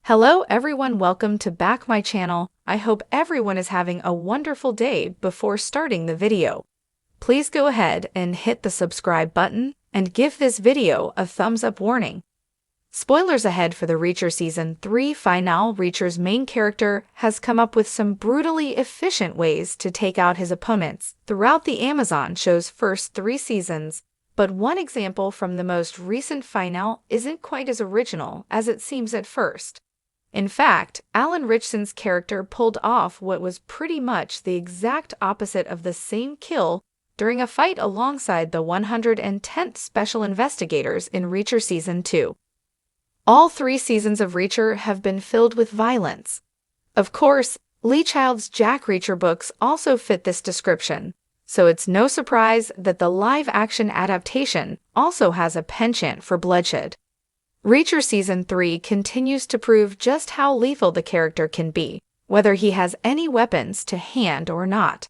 Hello everyone, welcome to back my channel. I hope everyone is having a wonderful day. Before starting the video, please go ahead and hit the subscribe button and give this video a thumbs up. Warning. Spoilers ahead for the Reacher Season 3 finale. Reacher's main character has come up with some brutally efficient ways to take out his opponents throughout the Amazon show's first 3 seasons. But one example from the most recent finale isn't quite as original as it seems at first. In fact, Alan Ritchson's character pulled off what was pretty much the exact opposite of the same kill during a fight alongside the 110th Special Investigators in Reacher Season 2. All 3 seasons of Reacher have been filled with violence. Of course, Lee Child's Jack Reacher books also fit this description, so it's no surprise that the live-action adaptation also has a penchant for bloodshed. Reacher Season 3 continues to prove just how lethal the character can be, whether he has any weapons to hand or not.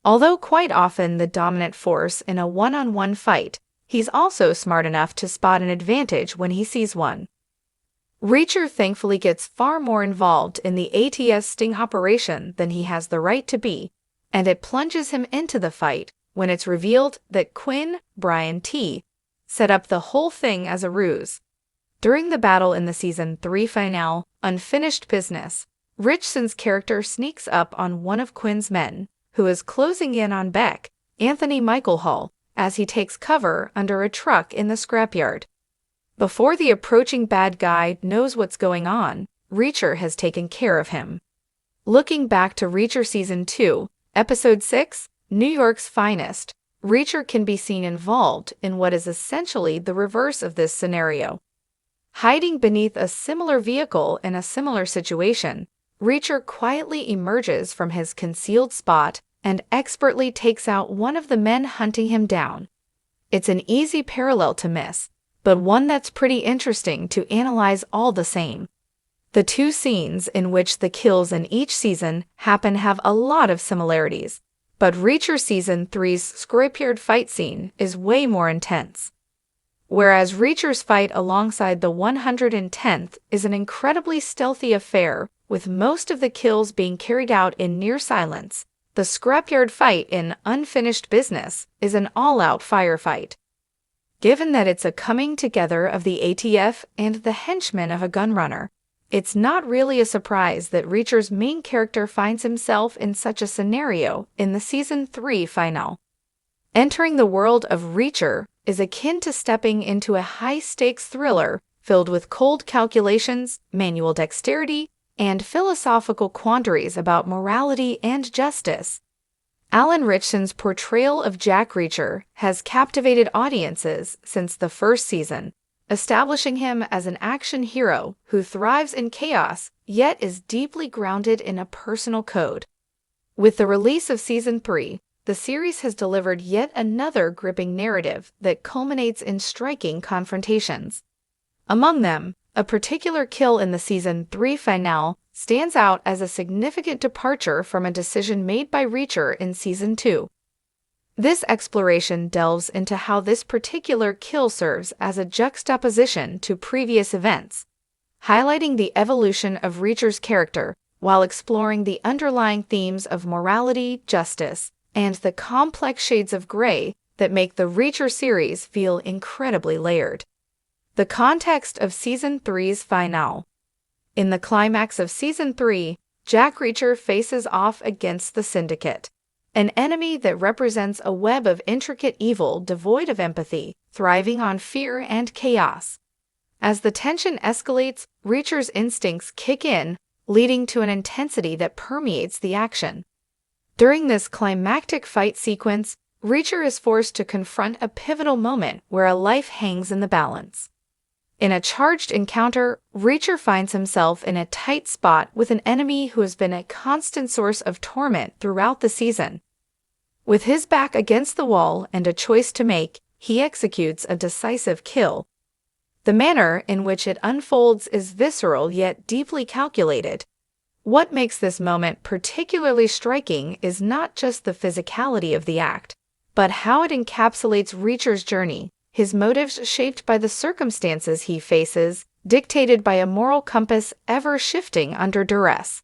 Although quite often the dominant force in a one-on-one fight, he's also smart enough to spot an advantage when he sees one. Reacher thankfully gets far more involved in the ATS sting operation than he has the right to be, and it plunges him into the fight when it's revealed that Quinn, Brian T., set up the whole thing as a ruse. During the battle in the Season 3 finale, Unfinished Business, Ritchson's character sneaks up on one of Quinn's men, who is closing in on Beck, Anthony Michael Hall, as he takes cover under a truck in the scrapyard. Before the approaching bad guy knows what's going on, Reacher has taken care of him. Looking back to Reacher Season 2, Episode 6, New York's Finest, Reacher can be seen involved in what is essentially the reverse of this scenario. Hiding beneath a similar vehicle in a similar situation, Reacher quietly emerges from his concealed spot and expertly takes out one of the men hunting him down. It's an easy parallel to miss, but one that's pretty interesting to analyze all the same. The 2 scenes in which the kills in each season happen have a lot of similarities, but Reacher Season 3's scrapyard fight scene is way more intense. Whereas Reacher's fight alongside the 110th is an incredibly stealthy affair, with most of the kills being carried out in near silence, the scrapyard fight in Unfinished Business is an all-out firefight. Given that it's a coming together of the ATF and the henchmen of a gunrunner, it's not really a surprise that Reacher's main character finds himself in such a scenario in the Season 3 finale. Entering the world of Reacher is akin to stepping into a high-stakes thriller filled with cold calculations, manual dexterity, and philosophical quandaries about morality and justice. Alan Ritchson's portrayal of Jack Reacher has captivated audiences since the first season, establishing him as an action hero who thrives in chaos yet is deeply grounded in a personal code. With the release of Season 3, the series has delivered yet another gripping narrative that culminates in striking confrontations. Among them, a particular kill in the Season 3 finale stands out as a significant departure from a decision made by Reacher in Season 2. This exploration delves into how this particular kill serves as a juxtaposition to previous events, highlighting the evolution of Reacher's character while exploring the underlying themes of morality, justice, and the complex shades of gray that make the Reacher series feel incredibly layered. The context of Season 3's finale. In the climax of Season 3, Jack Reacher faces off against the Syndicate, an enemy that represents a web of intricate evil devoid of empathy, thriving on fear and chaos. As the tension escalates, Reacher's instincts kick in, leading to an intensity that permeates the action. During this climactic fight sequence, Reacher is forced to confront a pivotal moment where a life hangs in the balance. In a charged encounter, Reacher finds himself in a tight spot with an enemy who has been a constant source of torment throughout the season. With his back against the wall and a choice to make, he executes a decisive kill. The manner in which it unfolds is visceral yet deeply calculated. What makes this moment particularly striking is not just the physicality of the act, but how it encapsulates Reacher's journey, his motives shaped by the circumstances he faces, dictated by a moral compass ever shifting under duress.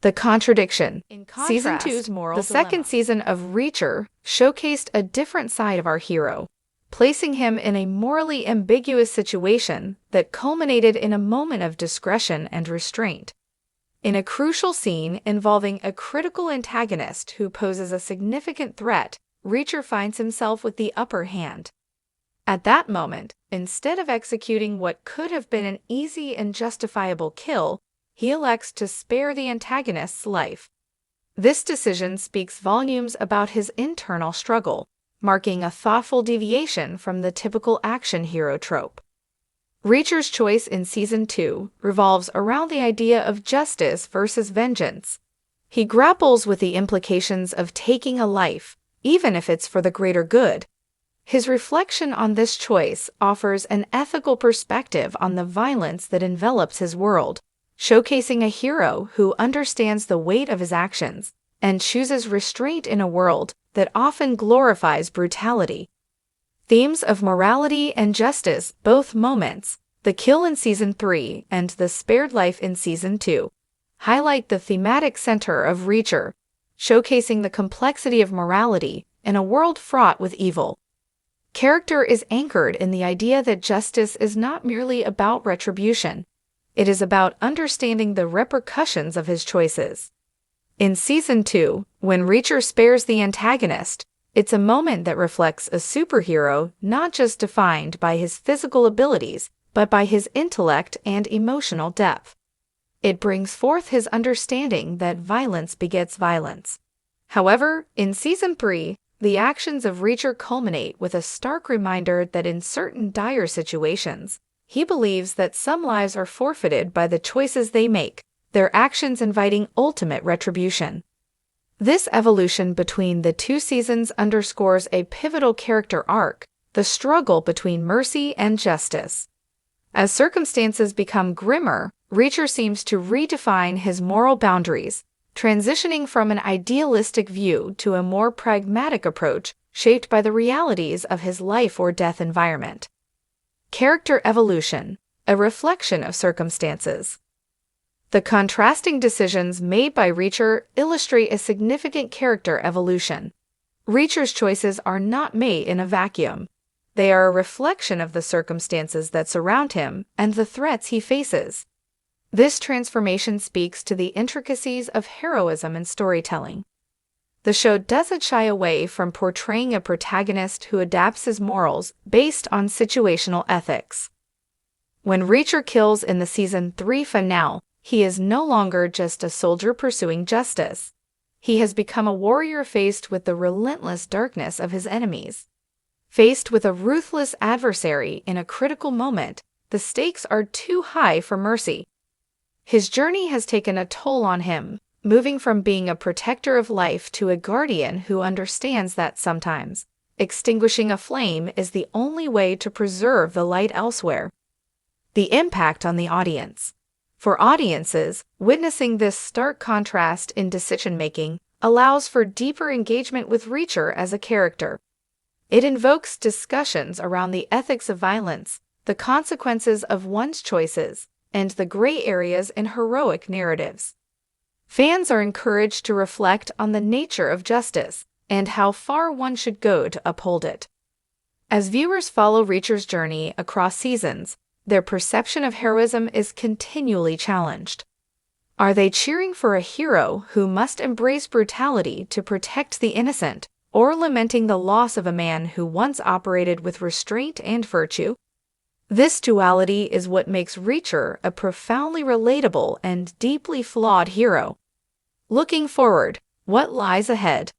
The contradiction. In contrast, Season 2's moral dilemma. The second season of Reacher showcased a different side of our hero, placing him in a morally ambiguous situation that culminated in a moment of discretion and restraint. In a crucial scene involving a critical antagonist who poses a significant threat, Reacher finds himself with the upper hand. At that moment, instead of executing what could have been an easy and justifiable kill, he elects to spare the antagonist's life. This decision speaks volumes about his internal struggle, marking a thoughtful deviation from the typical action hero trope. Reacher's choice in Season 2 revolves around the idea of justice versus vengeance. He grapples with the implications of taking a life, even if it's for the greater good. His reflection on this choice offers an ethical perspective on the violence that envelops his world, showcasing a hero who understands the weight of his actions and chooses restraint in a world that often glorifies brutality. Themes of morality and justice, both moments, the kill in Season 3 and the spared life in Season 2, highlight the thematic center of Reacher, showcasing the complexity of morality in a world fraught with evil. Character is anchored in the idea that justice is not merely about retribution. It is about understanding the repercussions of his choices. In Season 2, when Reacher spares the antagonist, it's a moment that reflects a superhero not just defined by his physical abilities, but by his intellect and emotional depth. It brings forth his understanding that violence begets violence. However, in Season 3, the actions of Reacher culminate with a stark reminder that in certain dire situations, he believes that some lives are forfeited by the choices they make, their actions inviting ultimate retribution. This evolution between the two seasons underscores a pivotal character arc, the struggle between mercy and justice. As circumstances become grimmer, Reacher seems to redefine his moral boundaries, transitioning from an idealistic view to a more pragmatic approach shaped by the realities of his life-or-death environment. Character evolution, a reflection of circumstances. The contrasting decisions made by Reacher illustrate a significant character evolution. Reacher's choices are not made in a vacuum. They are a reflection of the circumstances that surround him and the threats he faces. This transformation speaks to the intricacies of heroism in storytelling. The show doesn't shy away from portraying a protagonist who adapts his morals based on situational ethics. When Reacher kills in the Season 3 finale, he is no longer just a soldier pursuing justice. He has become a warrior faced with the relentless darkness of his enemies. Faced with a ruthless adversary in a critical moment, the stakes are too high for mercy. His journey has taken a toll on him, moving from being a protector of life to a guardian who understands that sometimes extinguishing a flame is the only way to preserve the light elsewhere. The impact on the audience. For audiences, witnessing this stark contrast in decision-making allows for deeper engagement with Reacher as a character. It invokes discussions around the ethics of violence, the consequences of one's choices, and the gray areas in heroic narratives. Fans are encouraged to reflect on the nature of justice and how far one should go to uphold it. As viewers follow Reacher's journey across seasons, their perception of heroism is continually challenged. Are they cheering for a hero who must embrace brutality to protect the innocent, or lamenting the loss of a man who once operated with restraint and virtue? This duality is what makes Reacher a profoundly relatable and deeply flawed hero. Looking forward, what lies ahead?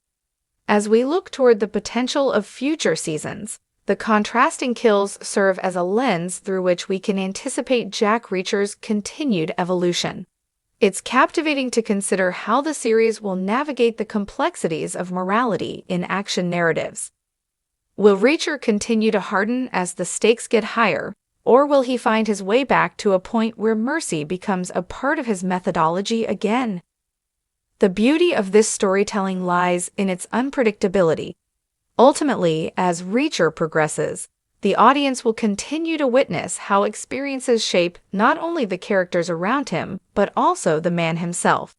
As we look toward the potential of future seasons, the contrasting kills serve as a lens through which we can anticipate Jack Reacher's continued evolution. It's captivating to consider how the series will navigate the complexities of morality in action narratives. Will Reacher continue to harden as the stakes get higher, or will he find his way back to a point where mercy becomes a part of his methodology again? The beauty of this storytelling lies in its unpredictability. Ultimately, as Reacher progresses, the audience will continue to witness how experiences shape not only the characters around him, but also the man himself.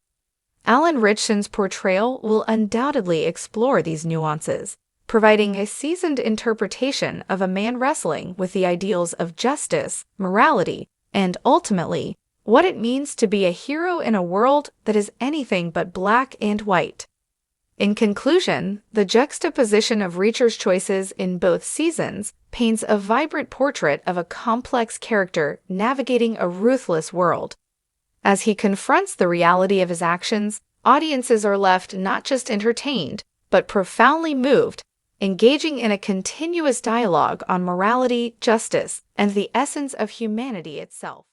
Alan Ritchson's portrayal will undoubtedly explore these nuances, providing a seasoned interpretation of a man wrestling with the ideals of justice, morality, and ultimately, what it means to be a hero in a world that is anything but black and white. In conclusion, the juxtaposition of Reacher's choices in both seasons paints a vibrant portrait of a complex character navigating a ruthless world. As he confronts the reality of his actions, audiences are left not just entertained, but profoundly moved, engaging in a continuous dialogue on morality, justice, and the essence of humanity itself.